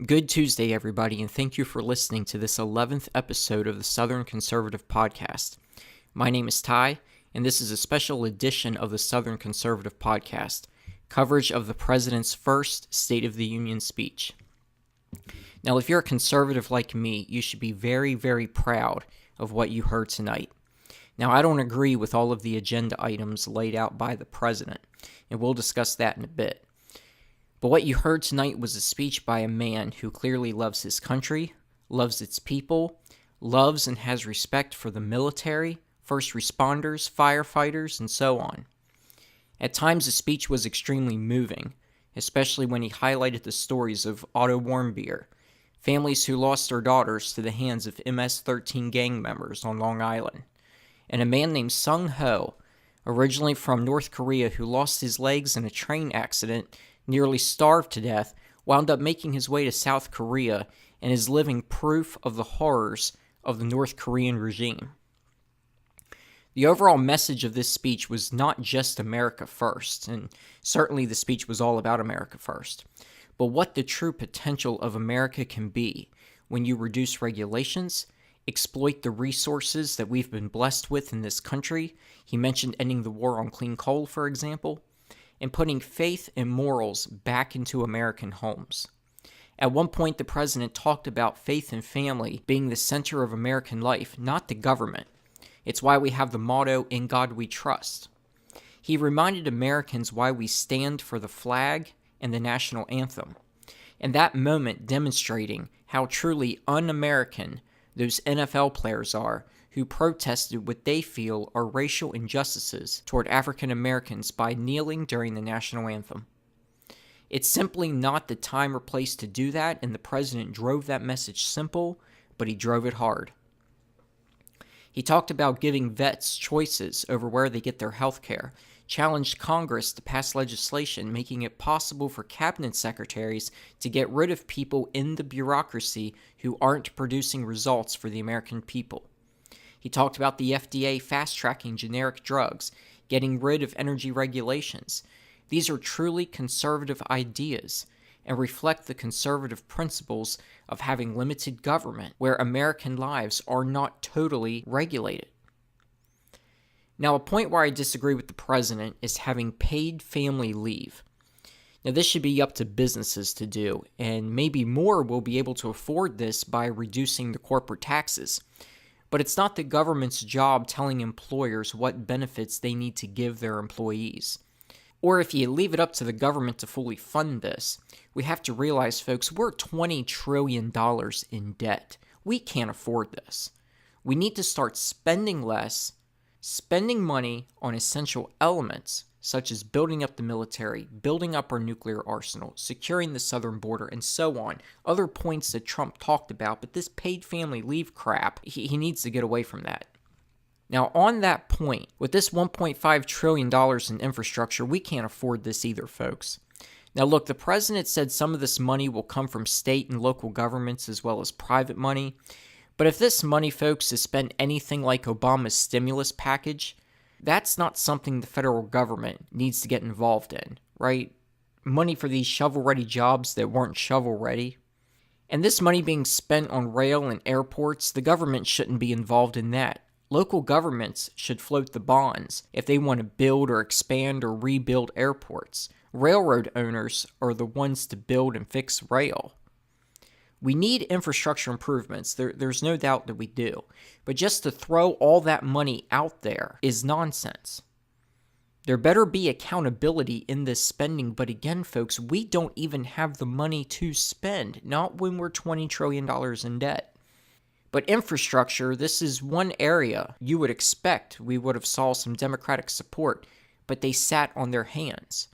Good Tuesday, everybody, and thank you for listening to this 11th episode of the Southern Conservative Podcast. My name is Ty, and this is a special edition of the Southern Conservative Podcast, coverage of the President's first State of the Union speech. Now, if you're a conservative like me, you should be very, very proud of what you heard tonight. Now, I don't agree with all of the agenda items laid out by the President, and we'll discuss that in a bit. But what you heard tonight was a speech by a man who clearly loves his country, loves its people, loves and has respect for the military, first responders, firefighters, and so on. At times, the speech was extremely moving, especially when he highlighted the stories of Otto Warmbier, families who lost their daughters to the hands of MS-13 gang members on Long Island, and a man named Sung Ho, originally from North Korea, who lost his legs in a train accident, nearly starved to death, wound up making his way to South Korea, and is living proof of the horrors of the North Korean regime. The overall message of this speech was not just America first, and certainly the speech was all about America first, but what the true potential of America can be when you reduce regulations, exploit the resources that we've been blessed with in this country. He mentioned ending the war on clean coal, for example, and putting faith and morals back into American homes. At one point, the President talked about faith and family being the center of American life, not the government. It's why we have the motto, "In God We Trust." He reminded Americans why we stand for the flag and the national anthem, and that moment demonstrating how truly un-American those NFL players are who protested what they feel are racial injustices toward African Americans by kneeling during the national anthem. It's simply not the time or place to do that, and the President drove that message simple, but he drove it hard. He talked about giving vets choices over where they get their health care, challenged Congress to pass legislation making it possible for cabinet secretaries to get rid of people in the bureaucracy who aren't producing results for the American people. He talked about the FDA fast-tracking generic drugs, getting rid of energy regulations. These are truly conservative ideas and reflect the conservative principles of having limited government where American lives are not totally regulated. Now, a point where I disagree with the President is having paid family leave. Now, this should be up to businesses to do, and maybe more will be able to afford this by reducing the corporate taxes. But it's not the government's job telling employers what benefits they need to give their employees. Or if you leave it up to the government to fully fund this, we have to realize, folks, we're $20 trillion in debt. We can't afford this. We need to start spending less, spending money on essential elements, such as building up the military, building up our nuclear arsenal, securing the southern border, and so on. Other points that Trump talked about, but this paid family leave crap, he needs to get away from that. Now, on that point, with this $1.5 trillion in infrastructure, we can't afford this either, folks. Now, look, the President said some of this money will come from state and local governments as well as private money. But if this money, folks, is spent anything like Obama's stimulus package, that's not something the federal government needs to get involved in, right? Money for these shovel-ready jobs that weren't shovel-ready. And this money being spent on rail and airports, the government shouldn't be involved in that. Local governments should float the bonds if they want to build or expand or rebuild airports. Railroad owners are the ones to build and fix rail. We need infrastructure improvements, there's no doubt that we do, but just to throw all that money out there is nonsense. There better be accountability in this spending, but again, folks, we don't even have the money to spend, not when we're $20 trillion in debt. But infrastructure, this is one area you would expect we would have saw some Democratic support, but they sat on their hands.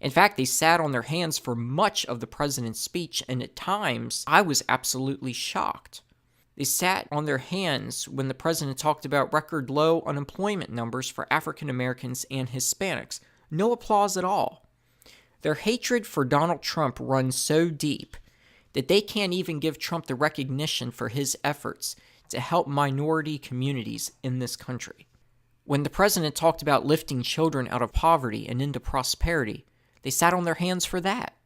In fact, they sat on their hands for much of the President's speech, and at times, I was absolutely shocked. They sat on their hands when the President talked about record low unemployment numbers for African Americans and Hispanics. No applause at all. Their hatred for Donald Trump runs so deep that they can't even give Trump the recognition for his efforts to help minority communities in this country. When the President talked about lifting children out of poverty and into prosperity, they sat on their hands for that.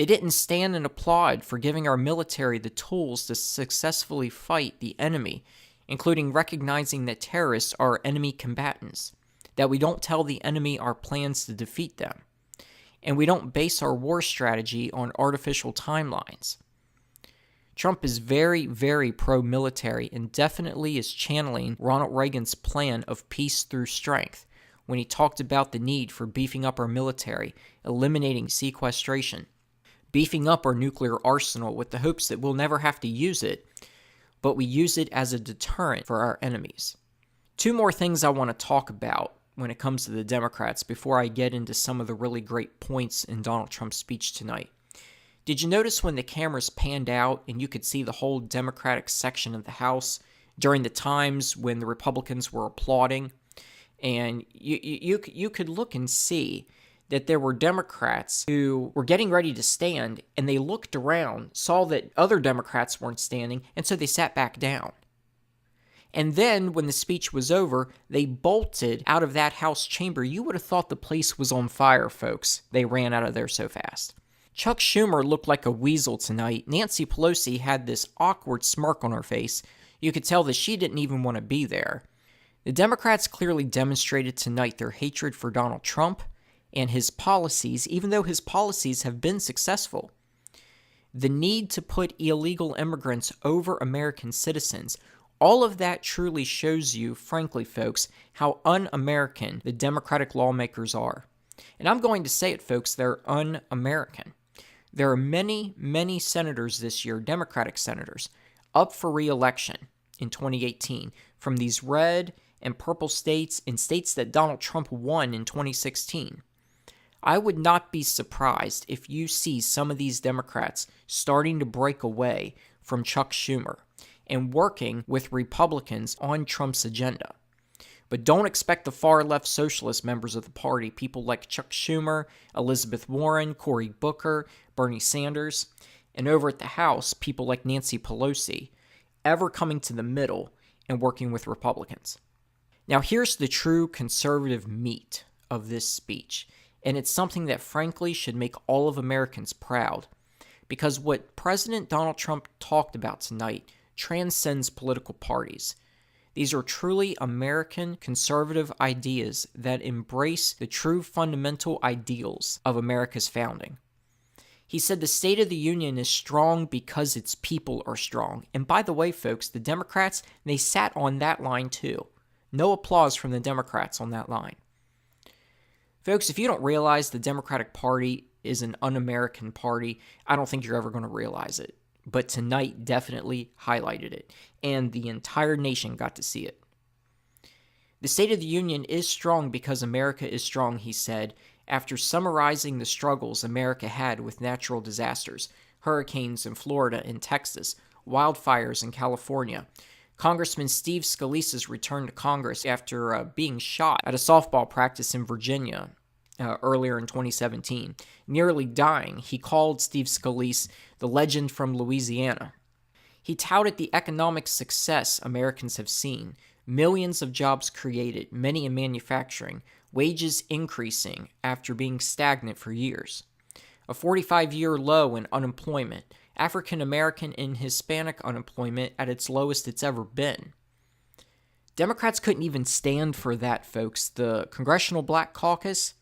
They didn't stand and applaud for giving our military the tools to successfully fight the enemy, including recognizing that terrorists are enemy combatants, that we don't tell the enemy our plans to defeat them, and we don't base our war strategy on artificial timelines. Trump is very, very pro-military and definitely is channeling Ronald Reagan's plan of peace through strength when he talked about the need for beefing up our military, eliminating sequestration, beefing up our nuclear arsenal with the hopes that we'll never have to use it, but we use it as a deterrent for our enemies. Two more things I want to talk about when it comes to the Democrats before I get into some of the really great points in Donald Trump's speech tonight. Did you notice when the cameras panned out and you could see the whole Democratic section of the House during the times when the Republicans were applauding? And you could look and see that there were Democrats who were getting ready to stand, and they looked around, saw that other Democrats weren't standing, and so they sat back down. And then, when the speech was over, they bolted out of that House chamber. You would have thought the place was on fire, folks. They ran out of there so fast. Chuck Schumer looked like a weasel tonight. Nancy Pelosi had this awkward smirk on her face. You could tell that she didn't even want to be there. The Democrats clearly demonstrated tonight their hatred for Donald Trump and his policies, even though his policies have been successful. The need to put illegal immigrants over American citizens, all of that truly shows you, frankly, folks, how un-American the Democratic lawmakers are. And I'm going to say it, folks, they're un-American. There are many, many senators this year, Democratic senators, up for re-election in 2018 from these red and purple states and states that Donald Trump won in 2016. I would not be surprised if you see some of these Democrats starting to break away from Chuck Schumer and working with Republicans on Trump's agenda. But don't expect the far-left socialist members of the party, people like Chuck Schumer, Elizabeth Warren, Cory Booker, Bernie Sanders, and over at the House, people like Nancy Pelosi, ever coming to the middle and working with Republicans. Now, here's the true conservative meat of this speech, and it's something that frankly should make all of Americans proud, because what President Donald Trump talked about tonight transcends political parties. These are truly American conservative ideas that embrace the true fundamental ideals of America's founding. He said the State of the Union is strong because its people are strong. And by the way, folks, the Democrats, they sat on that line too. No applause from the Democrats on that line. Folks, if you don't realize the Democratic Party is an un-American party, I don't think you're ever going to realize it. But tonight definitely highlighted it, and the entire nation got to see it. The State of the Union is strong because America is strong, he said, after summarizing the struggles America had with natural disasters, hurricanes in Florida and Texas, wildfires in California, Congressman Steve Scalise's return to Congress after being shot at a softball practice in Virginia earlier in 2017. Nearly dying, he called Steve Scalise the legend from Louisiana. He touted the economic success Americans have seen, millions of jobs created, many in manufacturing, wages increasing after being stagnant for years, a 45-year low in unemployment, African American and Hispanic unemployment at its lowest it's ever been. Democrats couldn't even stand for that, folks. The Congressional Black Caucus,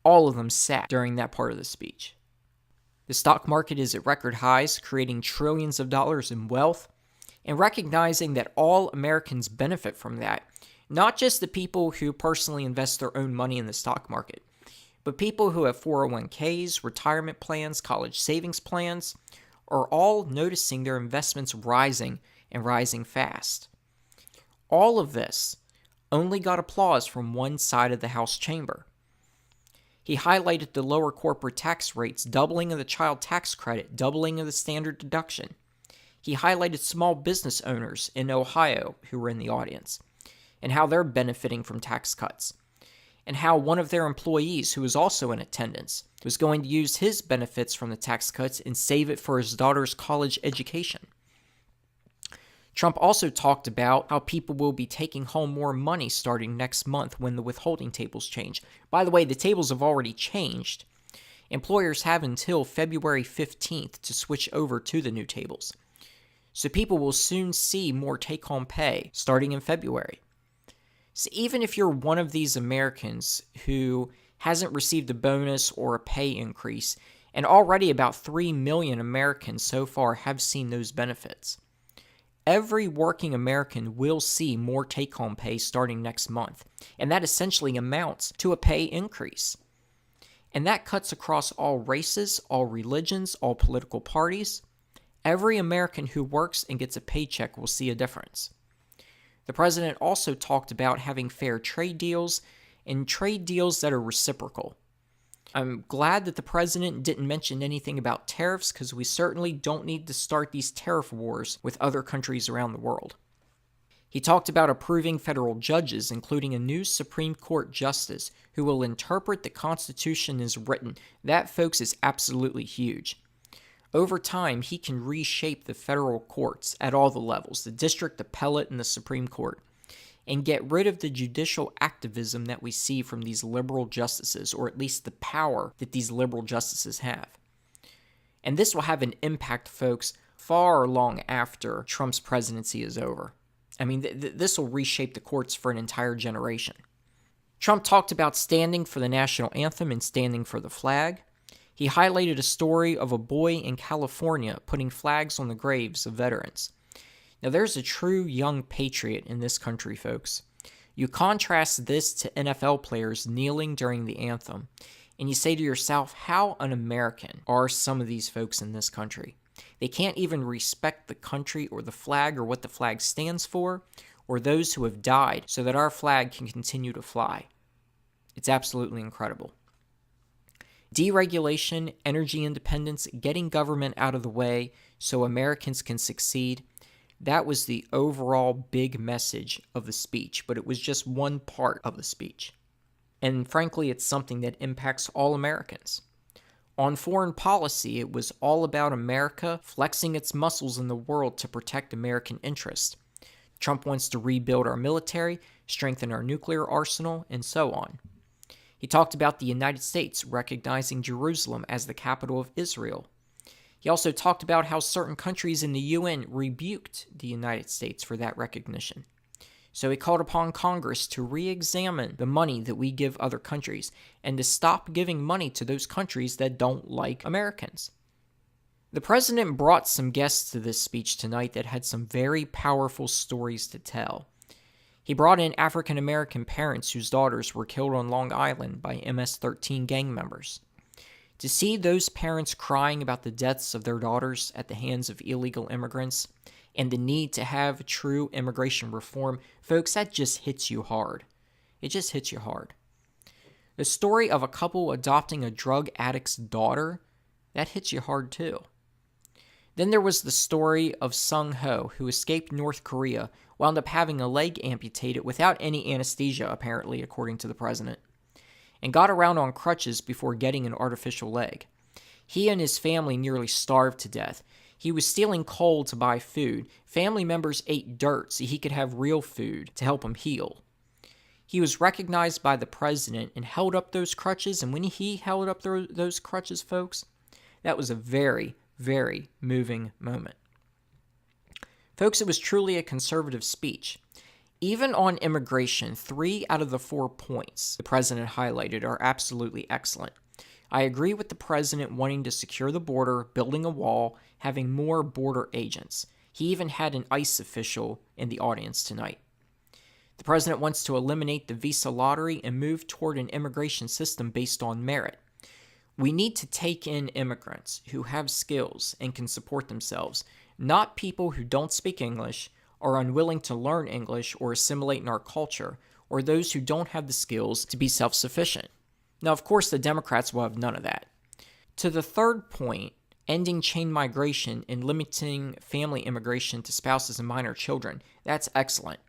all of them sat during that part of the speech. The stock market is at record highs, creating trillions of dollars in wealth, and recognizing that all Americans benefit from that, not just the people who personally invest their own money in the stock market, but people who have 401ks, retirement plans, college savings plans, are all noticing their investments rising and rising fast. All of this only got applause from one side of the House chamber. He highlighted the lower corporate tax rates, doubling of the child tax credit, doubling of the standard deduction. He highlighted small business owners in Ohio who were in the audience, and how they're benefiting from tax cuts, and how one of their employees, who was also in attendance, was going to use his benefits from the tax cuts and save it for his daughter's college education. Trump also talked about how people will be taking home more money starting next month when the withholding tables change. By the way, the tables have already changed, Employers have until February 15th to switch over to the new tables. So people will soon see more take-home pay starting in February. So even if you're one of these Americans who hasn't received a bonus or a pay increase, and already about 3 million Americans so far have seen those benefits, every working American will see more take-home pay starting next month, and that essentially amounts to a pay increase. And that cuts across all races, all religions, all political parties. Every American who works and gets a paycheck will see a difference. The president also talked about having fair trade deals and trade deals that are reciprocal. I'm glad that the president didn't mention anything about tariffs because we certainly don't need to start these tariff wars with other countries around the world. He talked about approving federal judges, including a new Supreme Court justice who will interpret the Constitution as written. That, folks, is absolutely huge. Over time, he can reshape the federal courts at all the levels, the district, appellate, and the Supreme Court, and get rid of the judicial activism that we see from these liberal justices, or at least the power that these liberal justices have. And this will have an impact, folks, far long after Trump's presidency is over. I mean, this will reshape the courts for an entire generation. Trump talked about standing for the national anthem and standing for the flag. He highlighted a story of a boy in California putting flags on the graves of veterans. Now, there's a true young patriot in this country, folks. You contrast this to NFL players kneeling during the anthem, and you say to yourself, how un-American are some of these folks in this country? They can't even respect the country or the flag or what the flag stands for, or those who have died so that our flag can continue to fly. It's absolutely incredible. Deregulation, energy independence, getting government out of the way so Americans can succeed. That was the overall big message of the speech, but it was just one part of the speech. And frankly, it's something that impacts all Americans. On foreign policy, it was all about America flexing its muscles in the world to protect American interests. Trump wants to rebuild our military, strengthen our nuclear arsenal, and so on. He talked about the United States recognizing Jerusalem as the capital of Israel. He also talked about how certain countries in the UN rebuked the United States for that recognition. So he called upon Congress to re-examine the money that we give other countries and to stop giving money to those countries that don't like Americans. The president brought some guests to this speech tonight that had some very powerful stories to tell. He brought in African American parents whose daughters were killed on Long Island by MS-13 gang members. To see those parents crying about the deaths of their daughters at the hands of illegal immigrants and the need to have true immigration reform, folks, that just hits you hard. It just hits you hard. The story of a couple adopting a drug addict's daughter, that hits you hard too. Then there was the story of Sung Ho, who escaped North Korea, wound up having a leg amputated without any anesthesia, apparently, according to the president, and got around on crutches before getting an artificial leg. He and his family nearly starved to death. He was stealing coal to buy food. Family members ate dirt so he could have real food to help him heal. He was recognized by the president and held up those crutches, and when he held up those crutches, folks, that was a very, very moving moment. Folks, it was truly a conservative speech. Even on immigration, 3 out of the 4 points the president highlighted are absolutely excellent. I agree with the president wanting to secure the border, building a wall, having more border agents. He even had an ICE official in the audience tonight. The president wants to eliminate the visa lottery and move toward an immigration system based on merit. We need to take in immigrants who have skills and can support themselves, not people who don't speak English, are unwilling to learn English or assimilate in our culture, or those who don't have the skills to be self-sufficient. Now, of course, the Democrats will have none of that. To the third point, ending chain migration and limiting family immigration to spouses and minor children, that's excellent.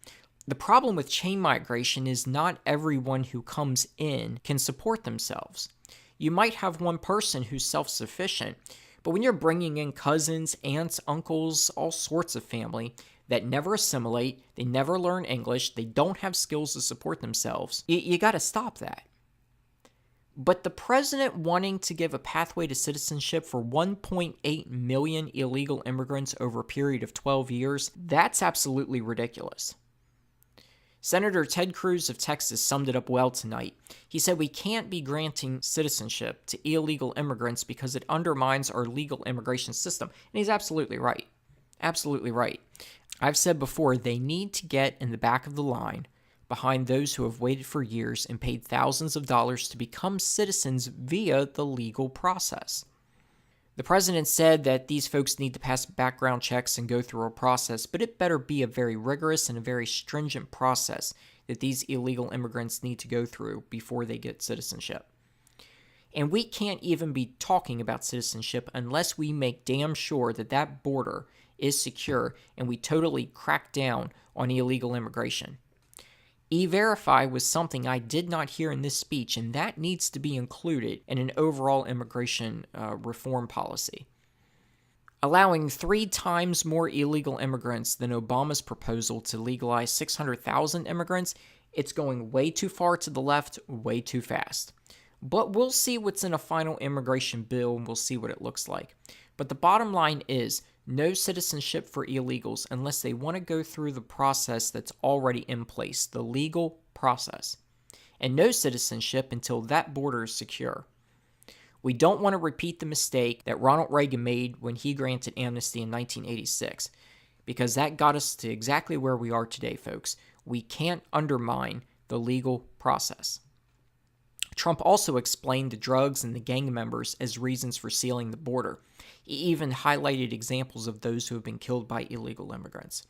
The problem with chain migration is not everyone who comes in can support themselves. You might have one person who's self-sufficient, but when you're bringing in cousins, aunts, uncles, all sorts of family that never assimilate, they never learn English, they don't have skills to support themselves, you got to stop that. But the president wanting to give a pathway to citizenship for 1.8 million illegal immigrants over a period of 12 years, that's absolutely ridiculous. Senator Ted Cruz of Texas summed it up well tonight. He said we can't be granting citizenship to illegal immigrants because it undermines our legal immigration system. And he's absolutely right. Absolutely right. I've said before, they need to get in the back of the line behind those who have waited for years and paid thousands of dollars to become citizens via the legal process. The president said that these folks need to pass background checks and go through a process, but it better be a very rigorous and a very stringent process that these illegal immigrants need to go through before they get citizenship. And we can't even be talking about citizenship unless we make damn sure that that border is secure and we totally crack down on illegal immigration. E-Verify was something I did not hear in this speech, and that needs to be included in an overall immigration reform policy. Allowing 3 times more illegal immigrants than Obama's proposal to legalize 600,000 immigrants, it's going way too far to the left, way too fast. But we'll see what's in a final immigration bill, and we'll see what it looks like. But the bottom line is, no citizenship for illegals unless they want to go through the process that's already in place, the legal process. And no citizenship until that border is secure. We don't want to repeat the mistake that Ronald Reagan made when he granted amnesty in 1986, because that got us to exactly where we are today, folks. We can't undermine the legal process. Trump also explained the drugs and the gang members as reasons for sealing the border. He even highlighted examples of those who have been killed by illegal immigrants.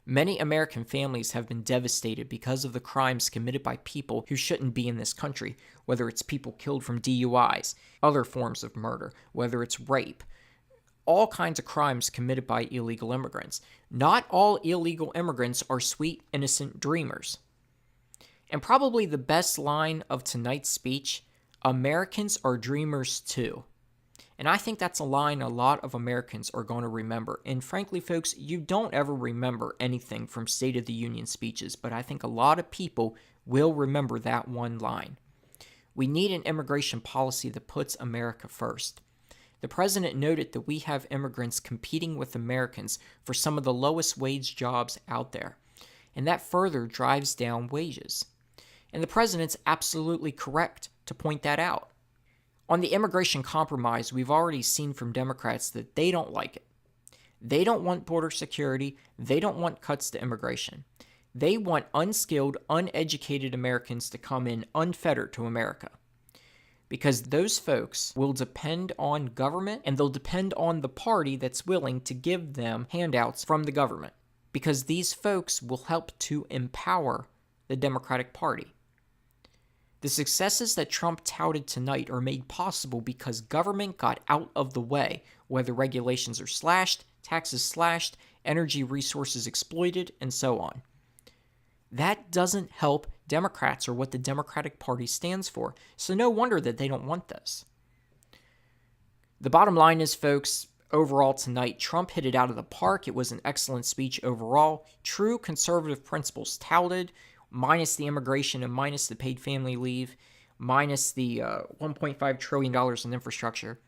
Many American families have been devastated because of the crimes committed by people who shouldn't be in this country, whether it's people killed from DUIs, other forms of murder, whether it's rape, all kinds of crimes committed by illegal immigrants. Not all illegal immigrants are sweet, innocent dreamers. And probably the best line of tonight's speech, Americans are dreamers too. And I think that's a line a lot of Americans are going to remember. And frankly, folks, you don't ever remember anything from State of the Union speeches, but I think a lot of people will remember that one line. We need an immigration policy that puts America first. The president noted that we have immigrants competing with Americans for some of the lowest wage jobs out there, and that further drives down wages. And the president's absolutely correct to point that out. On the immigration compromise, we've already seen from Democrats that they don't like it. They don't want border security. They don't want cuts to immigration. They want unskilled, uneducated Americans to come in unfettered to America. Because those folks will depend on government, and they'll depend on the party that's willing to give them handouts from the government. Because these folks will help to empower the Democratic Party. The successes that Trump touted tonight are made possible because government got out of the way, whether regulations are slashed, taxes slashed, energy resources exploited, and so on. That doesn't help Democrats or what the Democratic Party stands for, so no wonder that they don't want this. The bottom line is, folks, overall tonight, Trump hit it out of the park. It was an excellent speech overall. True conservative principles touted, minus the immigration and minus the paid family leave, minus the $1.5 trillion in infrastructure.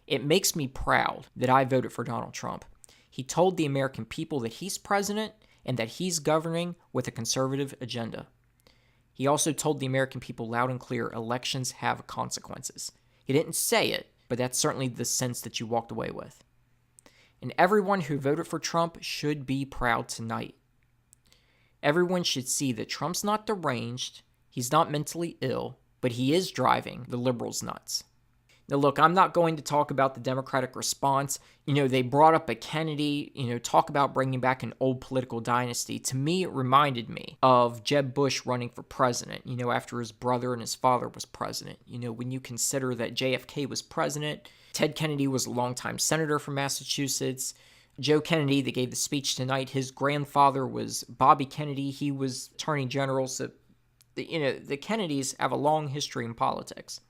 It makes me proud that I voted for Donald Trump. He told the American people that he's president and that he's governing with a conservative agenda. He also told the American people loud and clear, elections have consequences. He didn't say it, but that's certainly the sense that you walked away with. And everyone who voted for Trump should be proud tonight. Everyone should see that Trump's not deranged, he's not mentally ill, but he is driving the liberals nuts. Now look, I'm not going to talk about the Democratic response. They brought up a Kennedy, talk about bringing back an old political dynasty. To me, it reminded me of Jeb Bush running for president, after his brother and his father was president. When you consider that JFK was president, Ted Kennedy was a longtime senator from Massachusetts, Joe Kennedy that gave the speech tonight, his grandfather was Bobby Kennedy. He was Attorney General. So, the Kennedys have a long history in politics.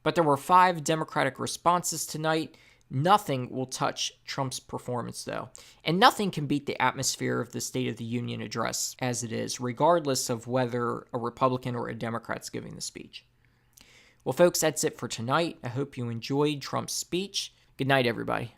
But there were 5 Democratic responses tonight. Nothing will touch Trump's performance, though. And nothing can beat the atmosphere of the State of the Union address as it is, regardless of whether a Republican or a Democrat's giving the speech. Well, folks, that's it for tonight. I hope you enjoyed Trump's speech. Good night, everybody.